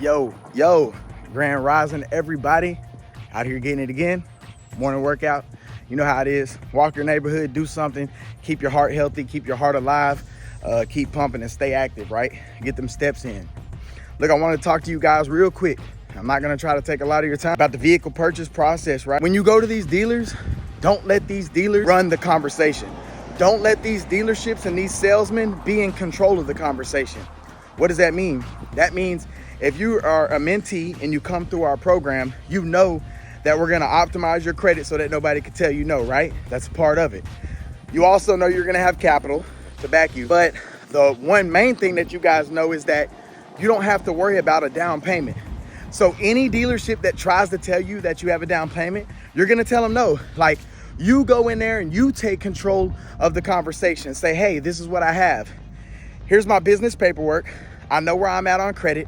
Yo, grand rising everybody. Out here getting it again. Morning workout. You know how it is. Walk your neighborhood, do something. Keep your heart healthy, keep your heart alive. Keep pumping and stay active, right? Get them steps in. Look, I want to talk to you guys real quick. I'm not going to try to take a lot of your time about the vehicle purchase process, right? When you go to these dealers, don't let these dealers run the conversation. Don't let these dealerships and these salesmen be in control of the conversation. What does that mean? That means if you are a mentee and you come through our program, you know that we're going to optimize your credit so that nobody can tell you no, right? That's a part of it. You also know you're going to have capital to back you. But the one main thing that you guys know is that you don't have to worry about a down payment. So any dealership that tries to tell you that you have a down payment, you're going to tell them no. Like, you go in there and you take control of the conversation. Say, hey, this is what I have. Here's my business paperwork. I know where I'm at on credit.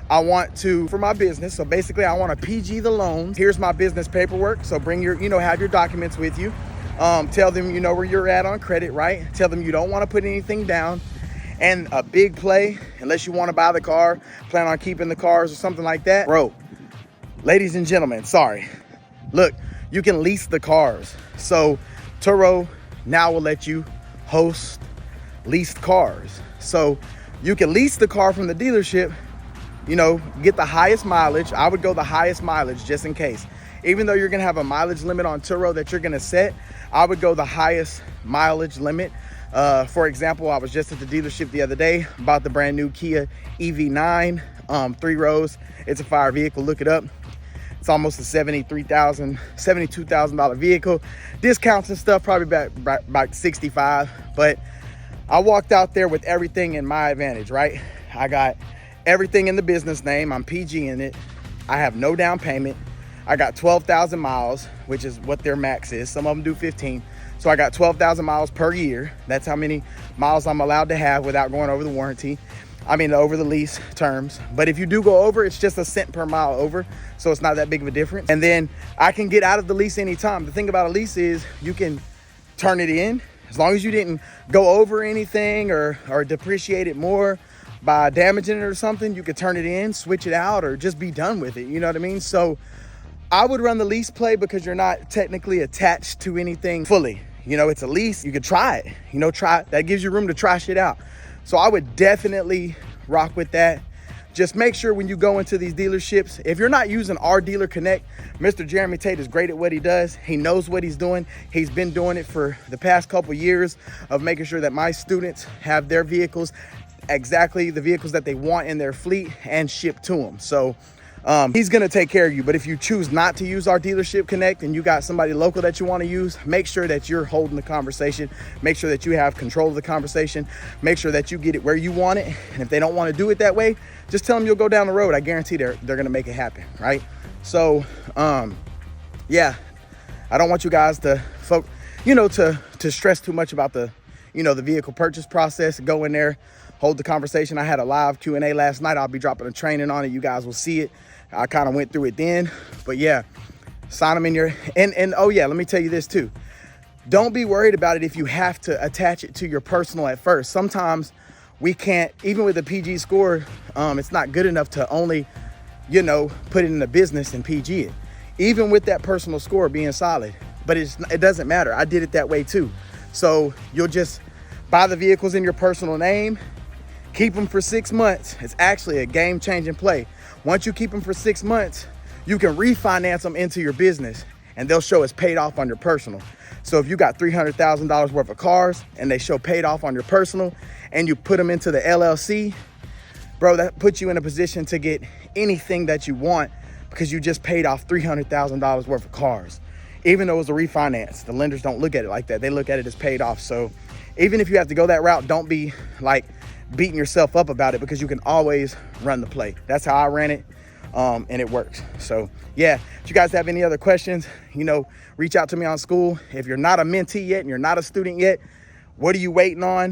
I want to, for my business, so basically I want to PG the loans. Here's my business paperwork. So bring your, have your documents with you. Tell them you know where you're at on credit, right? Tell them you don't want to put anything down. And a big play, unless you want to buy the car, plan on keeping the cars or something like that. Bro, ladies and gentlemen, sorry. Look, you can lease the cars. So Turo now will let you host leased cars. So you can lease the car from the dealership, get the highest mileage. I would go the highest mileage just in case. Even though you're gonna have a mileage limit on Turo that you're gonna set, I would go the highest mileage limit. For example, I was just at the dealership the other day, bought the brand new Kia EV9, 3 rows. It's a fire vehicle, look it up. It's almost a $72,000 vehicle. Discounts and stuff, probably about 65. But I walked out there with everything in my advantage, right? I got everything in the business name. I'm PG in it. I have no down payment. I got 12,000 miles, which is what their max is. Some of them do 15. So I got 12,000 miles per year. That's how many miles I'm allowed to have without going over the warranty. Over the lease terms. But if you do go over, it's just a cent per mile over. So it's not that big of a difference. And then I can get out of the lease anytime. The thing about a lease is you can turn it in. As long as you didn't go over anything or depreciate it more by damaging it or something, you could turn it in, switch it out, or just be done with it. You know what I mean? So I would run the lease play because you're not technically attached to anything fully. It's a lease. You could try it. That gives you room to try shit out. So I would definitely rock with that. Just make sure when you go into these dealerships, if you're not using our Dealer Connect, Mr. Jeremy Tate is great at what he does. He knows what he's doing. He's been doing it for the past couple years of making sure that my students have their vehicles, exactly the vehicles that they want in their fleet, and shipped to them. So he's going to take care of you. But if you choose not to use our Dealership Connect and you got somebody local that you want to use, make sure that you're holding the conversation. Make sure that you have control of the conversation. Make sure that you get it where you want it. And if they don't want to do it that way, just tell them you'll go down the road. I guarantee they're going to make it happen, right? So, yeah, I don't want you guys to stress too much about the vehicle purchase process. Go in there, hold the conversation. I had a live Q&A last night. I'll be dropping a training on it. You guys will see it. I kind of went through it then, but yeah, sign them in your, and oh yeah, let me tell you this too. Don't be worried about it if you have to attach it to your personal at first. Sometimes we can't, even with a PG score, it's not good enough to only, put it in the business and PG it. Even with that personal score being solid, but it doesn't matter. I did it that way too. So you'll just buy the vehicles in your personal name, keep them for 6 months. It's actually a game-changing play. Once you keep them for 6 months, you can refinance them into your business and they'll show it's paid off on your personal. So if you got $300,000 worth of cars and they show paid off on your personal and you put them into the LLC, bro, that puts you in a position to get anything that you want because you just paid off $300,000 worth of cars. Even though it was a refinance, the lenders don't look at it like that. They look at it as paid off. So even if you have to go that route, don't be like beating yourself up about it because you can always run the play. That's how I ran it, and it works. So yeah, if you guys have any other questions, reach out to me on Skool. If you're not a mentee yet and you're not a student yet, what are you waiting on?